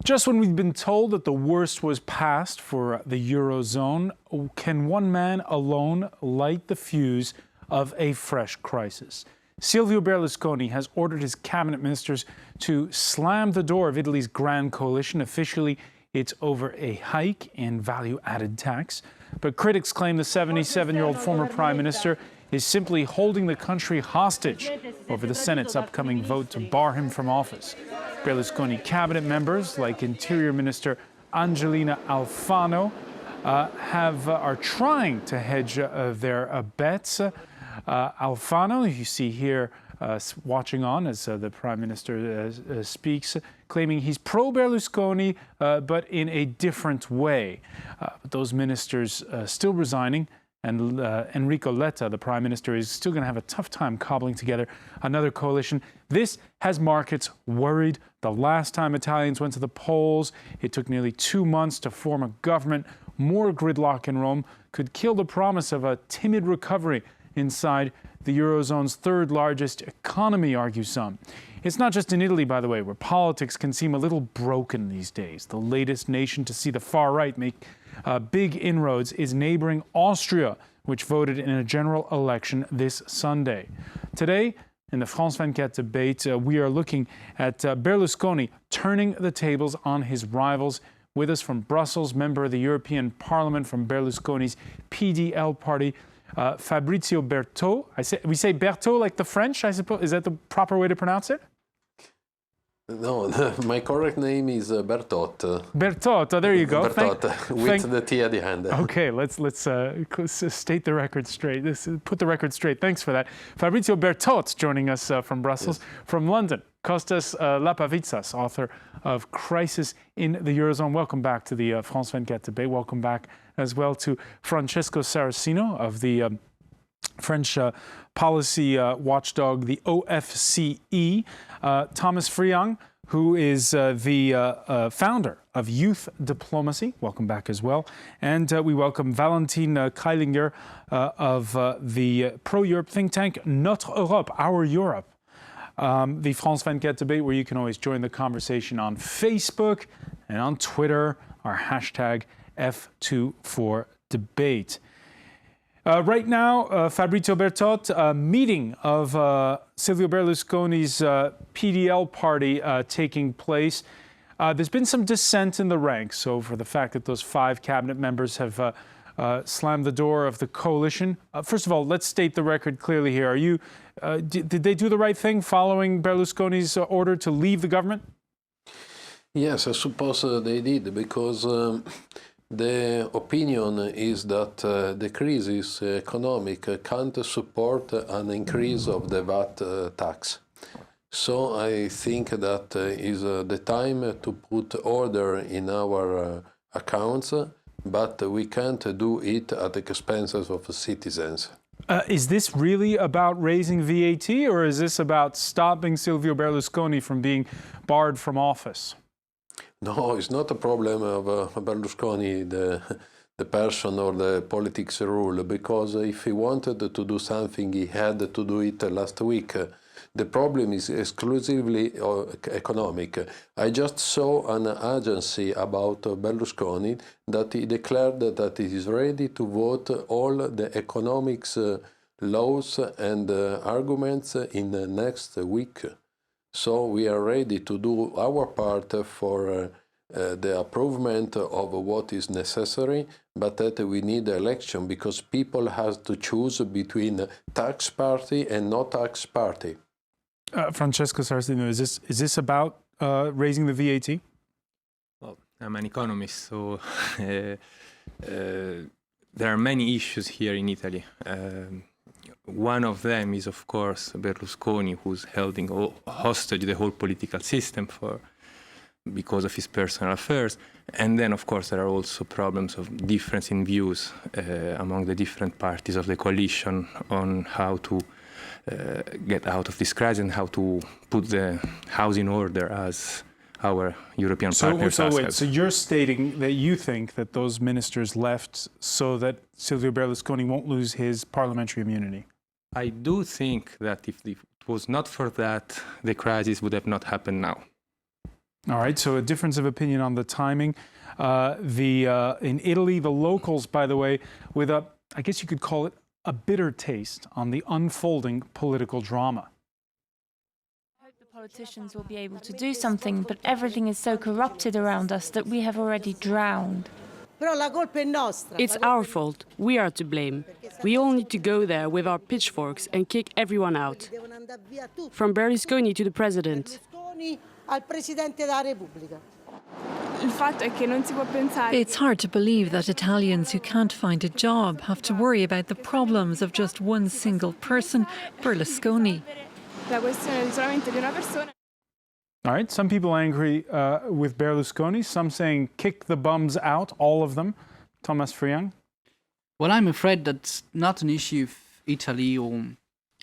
Just when we've been told that the worst was past for the Eurozone, can one man alone light the fuse of a fresh crisis? Silvio Berlusconi has ordered his cabinet ministers to slam the door of Italy's grand coalition. Officially, it's over a hike in value-added tax. But critics claim the 77-year-old former prime minister is simply holding the country hostage over the Senate's upcoming vote to bar him from office. Berlusconi cabinet members, like Interior Minister Angelina Alfano, are trying to hedge their bets. Alfano, you see here watching on as the Prime Minister speaks, claiming he's pro-Berlusconi, but in a different way. Those ministers still resigning, and Enrico Letta, the Prime Minister, is still going to have a tough time cobbling together another coalition. This has markets worried. The last time Italians went to the polls, it took nearly 2 months to form a government. More gridlock in Rome could kill the promise of a timid recovery inside the Eurozone's third largest economy, argue some. It's not just in Italy, by the way, where politics can seem a little broken these days. The latest nation to see the far right make big inroads is neighboring Austria, which voted in a general election this Sunday. Today, in the France 24 debate, we are looking at Berlusconi turning the tables on his rivals. With us from Brussels, member of the European Parliament from Berlusconi's PDL party, Fabrizio BERTOT. We say BERTOT like the French, I suppose. Is that the proper way to pronounce it? No, my correct name is BERTOT. BERTOT, oh, there you go. BERTOT, with the T at the end. Okay, let's state the record straight. Put the record straight. Thanks for that. Fabrizio BERTOT joining us from Brussels. Yes. From London, Costas LAPAVITSAS, author of Crisis in the Eurozone. Welcome back to the France 24 debate. Welcome back as well to Francesco SARACENO of the French policy watchdog, the OFCE, Thomas FRIANG, who is the founder of Youth Diplomacy. Welcome back as well. And we welcome Valentin KREILINGER of the pro-Europe think tank Notre Europe, Our Europe. The France 24 debate, where you can always join the conversation on Facebook and on Twitter, our hashtag F24debate. Right now, Fabrizio BERTOT, a meeting of Silvio Berlusconi's PDL party taking place. There's been some dissent in the ranks over the fact that those 5 cabinet members have slammed the door of the coalition. First of all, let's state the record clearly here. Are you, did they do the right thing following Berlusconi's order to leave the government? Yes, I suppose they did, because the opinion is that the crisis economic can't support an increase of the VAT tax. So I think that is the time to put order in our accounts, but we can't do it at the expenses of citizens. Is this really about raising VAT, or is this about stopping Silvio Berlusconi from being barred from office? No, it's not a problem of Berlusconi, the person or the politics rule, because if he wanted to do something, he had to do it last week. The problem is exclusively economic. I just saw an agency about Berlusconi that he declared that he is ready to vote all the economics laws and arguments in the next week. So we are ready to do our part for the improvement of what is necessary, but that we need election because people have to choose between tax party and no tax party. Francesco Saraceno, is this about raising the VAT? Well, I'm an economist, so there are many issues here in Italy. One of them is, of course, Berlusconi, who's holding hostage the whole political system because of his personal affairs. And then, of course, there are also problems of difference in views among the different parties of the coalition on how to get out of this crisis and how to put the house in order, as our European partners ask. So you're stating that you think that those ministers left so that Silvio Berlusconi won't lose his parliamentary immunity? I do think that if it was not for that, the crisis would have not happened now. All right, so a difference of opinion on the timing. In Italy, the locals, by the way, with I guess you could call it a bitter taste on the unfolding political drama. I hope the politicians will be able to do something, but everything is so corrupted around us that we have already drowned. It's our fault. We are to blame. We all need to go there with our pitchforks and kick everyone out. From Berlusconi to the president. It's hard to believe that Italians who can't find a job have to worry about the problems of just one single person, Berlusconi. All right, some people angry with Berlusconi, some saying kick the bums out, all of them. Thomas FRIANG? Well, I'm afraid that's not an issue of Italy, or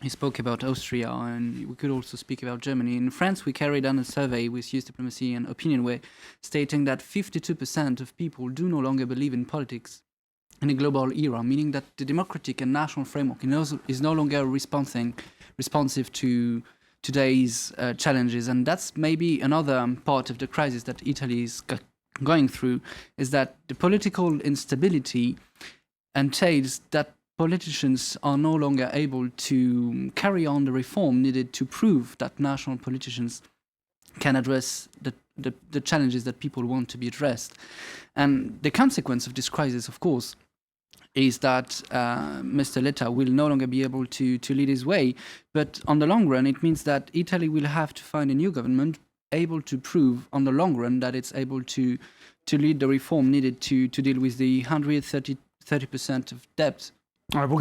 he spoke about Austria, and we could also speak about Germany. In France, we carried on a survey with Youth Diplomacy and Opinionway, stating that 52% of people do no longer believe in politics in a global era, meaning that the democratic and national framework is no longer responsive to today's challenges. And that's maybe another part of the crisis that Italy is going through, is that the political instability entails that politicians are no longer able to carry on the reform needed to prove that national politicians can address the challenges that people want to be addressed. And the consequence of this crisis, of course, is that Mr. Letta will no longer be able to lead his way. But on the long run, it means that Italy will have to find a new government able to prove on the long run that it's able to lead the reform needed to deal with the 130% of debt. All right, we'll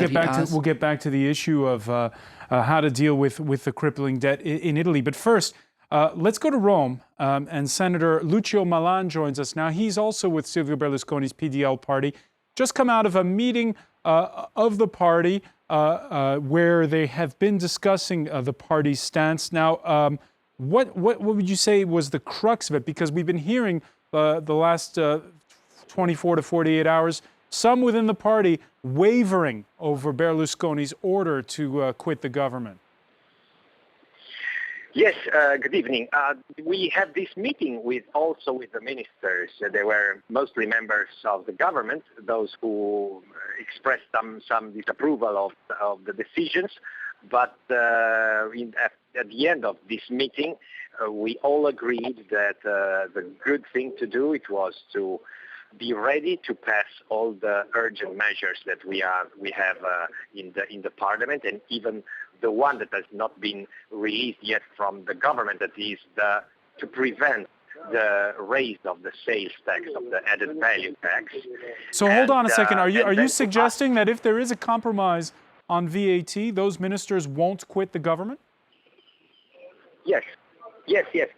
get back to the issue of how to deal with the crippling debt in Italy. But first, let's go to Rome, and Senator Lucio MALAN joins us now. He's also with Silvio Berlusconi's PDL party. Just come out of a meeting of the party where they have been discussing the party's stance. Now, what would you say was the crux of it? Because we've been hearing the last 24 to 48 hours, some within the party wavering over Berlusconi's order to quit the government. Yes, good evening. We had this meeting also with the ministers. They were mostly members of the government, those who expressed some disapproval of the decisions. But at the end of this meeting, we all agreed that the good thing to do was to be ready to pass all the urgent measures that we have in the parliament, and even the one that has not been released yet from the government, that is to prevent the raise of the sales tax, of the added value tax. So hold on a second. Are you suggesting that if there is a compromise on VAT, those ministers won't quit the government? Yes,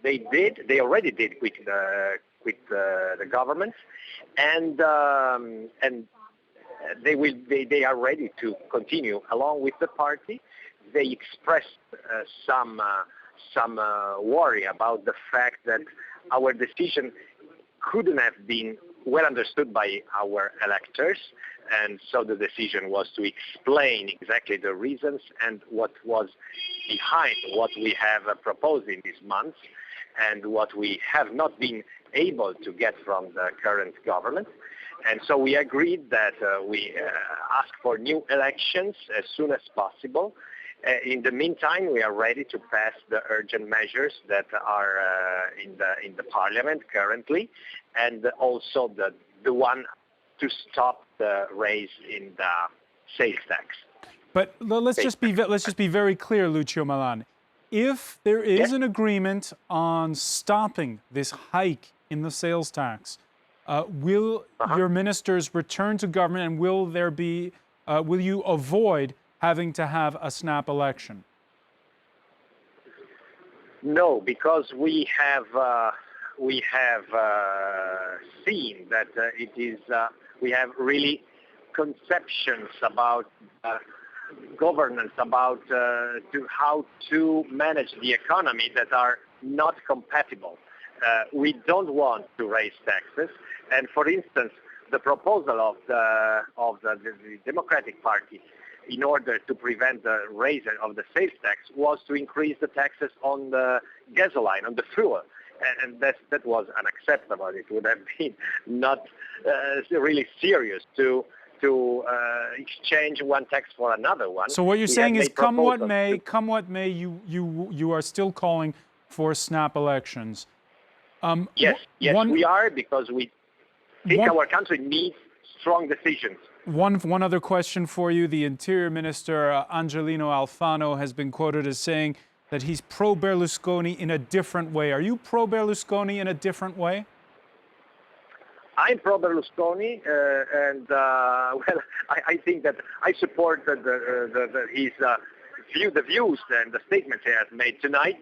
they did. They already did quit the government, and they are ready to continue along with the party. They expressed some worry about the fact that our decision couldn't have been well understood by our electors, and so the decision was to explain exactly the reasons and what was behind what we have proposed in these months and what we have not been able to get from the current government. And so we agreed that we ask for new elections as soon as possible. In the meantime, we are ready to pass the urgent measures that are in the parliament currently, and also the one to stop the raise in the sales tax. But let's just be very clear, Lucio MALAN. If there is an agreement on stopping this hike in the sales tax, will your ministers return to government, and will you avoid having to have a snap election? No, because we have seen that we have really conceptions about governance, about how to manage the economy that are not compatible. We don't want to raise taxes, and for instance, the proposal of the Democratic Party in order to prevent the raise of the sales tax was to increase the taxes on the gasoline, on the fuel. and that was unacceptable. It would have been not really serious to exchange one text for another one. So what you're saying is, come what may, you are still calling for snap elections. Yes, we are, because we think our country needs strong decisions. One other question for you. The Interior Minister, Angelino Alfano, has been quoted as saying that he's pro-Berlusconi in a different way. Are you pro-Berlusconi in a different way? I'm pro-Berlusconi, and I think that I support the views and the statements he has made tonight.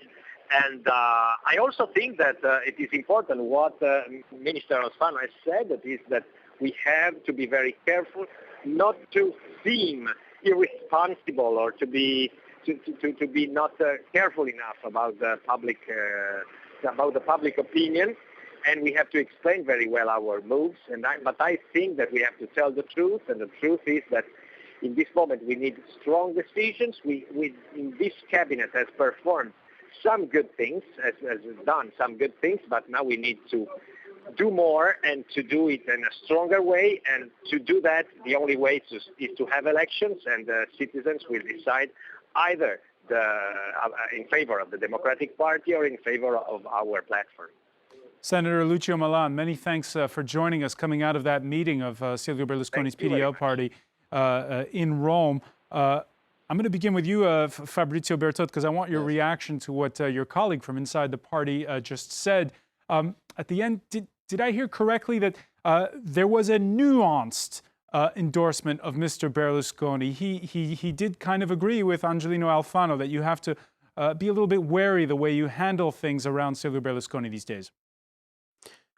And I also think that it is important what Minister Alfano has said, that we have to be very careful not to seem irresponsible or to be not careful enough about the public opinion, and we have to explain very well our moves. But I think that we have to tell the truth, and the truth is that in this moment we need strong decisions. In this cabinet has performed some good things, has done some good things, but now we need to do more and to do it in a stronger way. And to do that, the only way is to have elections, and the citizens will decide either in favor of the Democratic Party or in favor of our platform. Senator Lucio Malan, many thanks for joining us coming out of that meeting of Silvio Berlusconi's PDL party in Rome. I'm going to begin with you, Fabrizio Bertot, because I want your reaction to what your colleague from inside the party just said. At the end, did I hear correctly that there was a nuanced endorsement of Mr. Berlusconi? He did kind of agree with Angelino Alfano that you have to be a little bit wary the way you handle things around Silvio Berlusconi these days.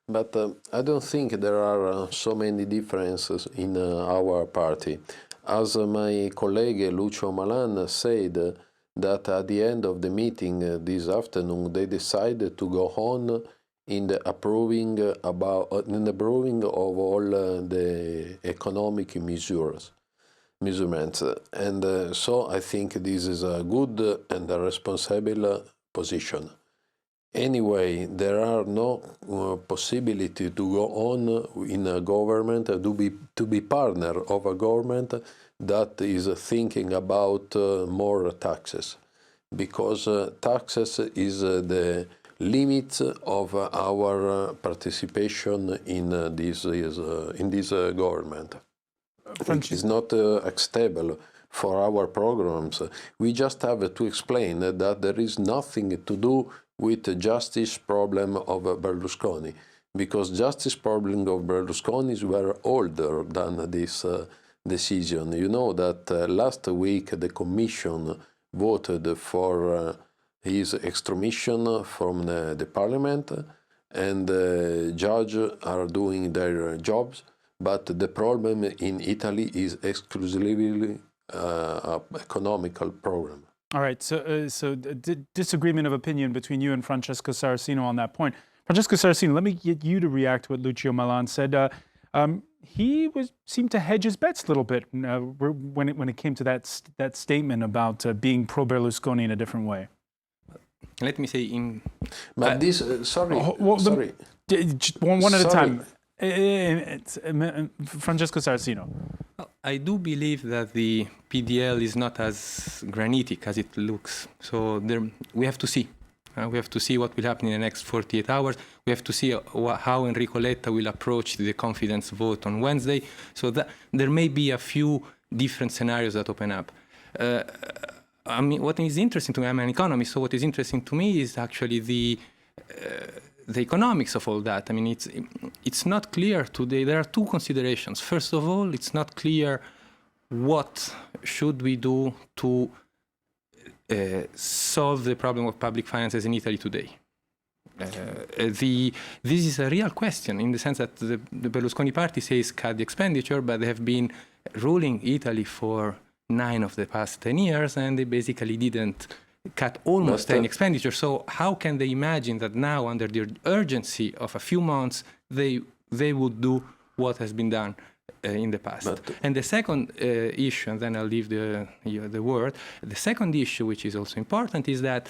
But I don't think there are so many differences in our party. As my colleague Lucio Malan said, that at the end of the meeting this afternoon, they decided to go on in the approving of all the economic measurements. And so I think this is a good and a responsible position. Anyway, there are no possibility to go on in a government, to be partner of a government that is thinking about more taxes, because taxes is the limit of our participation in this government, which is not acceptable for our programs. We just have to explain that there is nothing to do with the justice problem of Berlusconi, because justice problem of Berlusconi were older than this decision. You know that last week the Commission voted for his extradition from the Parliament, and the judges are doing their jobs, but the problem in Italy is exclusively an economical problem. All right, so disagreement of opinion between you and Francesco Saraceno on that point. Francesco Saraceno, let me get you to react to what Lucio Malan said. He seemed to hedge his bets a little bit when it came to that statement about being pro-Berlusconi in a different way. Let me say But this, sorry. One at a time. Francesco Saraceno. I do believe that the PDL is not as granitic as it looks. So we have to see. We have to see what will happen in the next 48 hours. We have to see how Enrico Letta will approach the confidence vote on Wednesday. So that there may be a few different scenarios that open up. I mean, what is interesting to me, I'm an economist, so what is interesting to me is actually the economics of all that. I mean, it's not clear today. There are two considerations. First of all, it's not clear what should we do to solve the problem of public finances in Italy today. This is a real question in the sense that the Berlusconi party says cut the expenditure, but they have been ruling Italy for 9 of the past 10 years, and they basically didn't cut almost any expenditure. So how can they imagine that now, under the urgency of a few months, they would do what has been done in the past? And the second issue, and then I'll leave the word, the second issue, which is also important, is that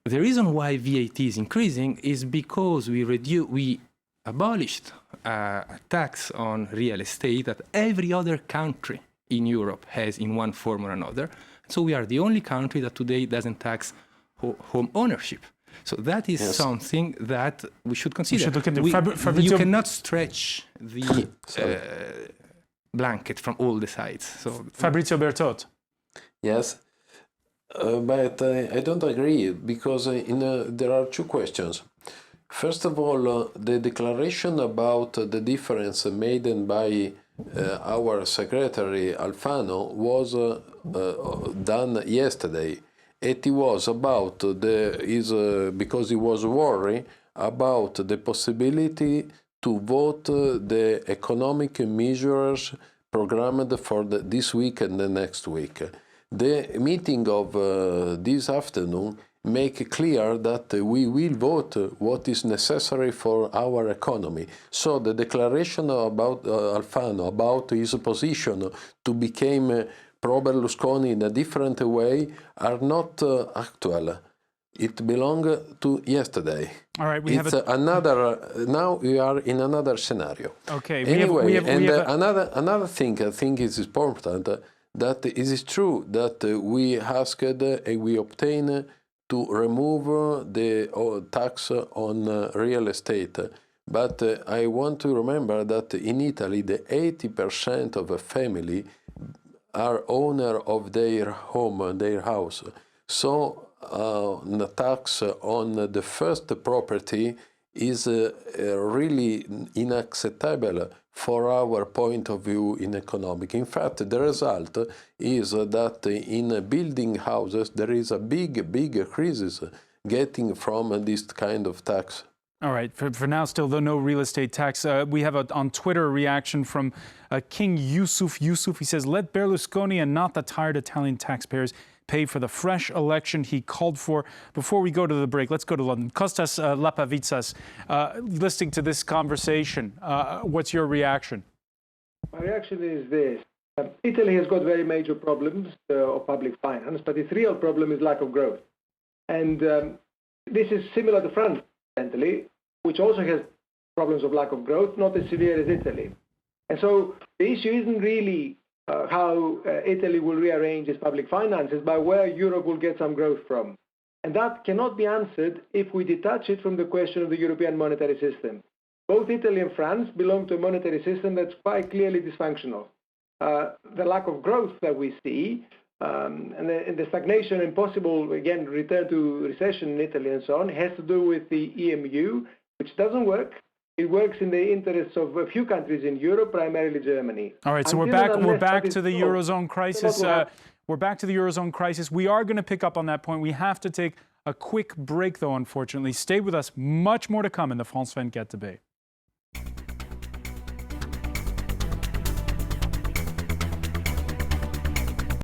the reason why VAT is increasing is because we abolished a tax on real estate that every other country in Europe has in one form or another. So we are the only country that today doesn't tax home ownership. So that is something that we should consider. We should look into Fabrizio. You cannot stretch the blanket from all the sides. So Fabrizio Bertot. Yes, but I don't agree because there are two questions. First of all, the declaration about the difference made by our Secretary Alfano was done yesterday. It was about because he was worried about the possibility to vote the economic measures programmed for this week and the next week. The meeting of this afternoon make clear that we will vote what is necessary for our economy. So the declaration about Alfano, about his position to become pro-Berlusconi in a different way, are not actual. It belongs to yesterday. All right, now we are in another scenario. Okay. Anyway, another thing I think is important, that it is true that we asked and we obtained to remove the tax on real estate. But I want to remember that in Italy, the 80% of a family are owner of their home, their house. So the tax on the first property is really unacceptable for our point of view in economic. In fact, the result is that in building houses there is a big crisis getting from this kind of tax. All right. For now, still, though, no real estate tax. We have on Twitter a reaction from King Yusuf. He says, let Berlusconi and not the tired Italian taxpayers pay for the fresh election he called for. Before we go to the break, let's go to London. Costas, LAPAVITSAS, listening to this conversation, what's your reaction? My reaction is this. Italy has got very major problems of public finance, but its real problem is lack of growth. And this is similar to France, which also has problems of lack of growth, not as severe as Italy. And so the issue isn't really how Italy will rearrange its public finances, but where Europe will get some growth from. And that cannot be answered if we detach it from the question of the European monetary system. Both Italy and France belong to a monetary system that's quite clearly dysfunctional. The lack of growth that we see, and the stagnation and possible, again, return to recession in Italy and so on, has to do with the EMU, which doesn't work. It works in the interests of a few countries in Europe, primarily Germany. All right, so we're back to the Eurozone crisis. We're back to the Eurozone crisis. We are going to pick up on that point. We have to take a quick break, though, unfortunately. Stay with us. Much more to come in the France 24 debate.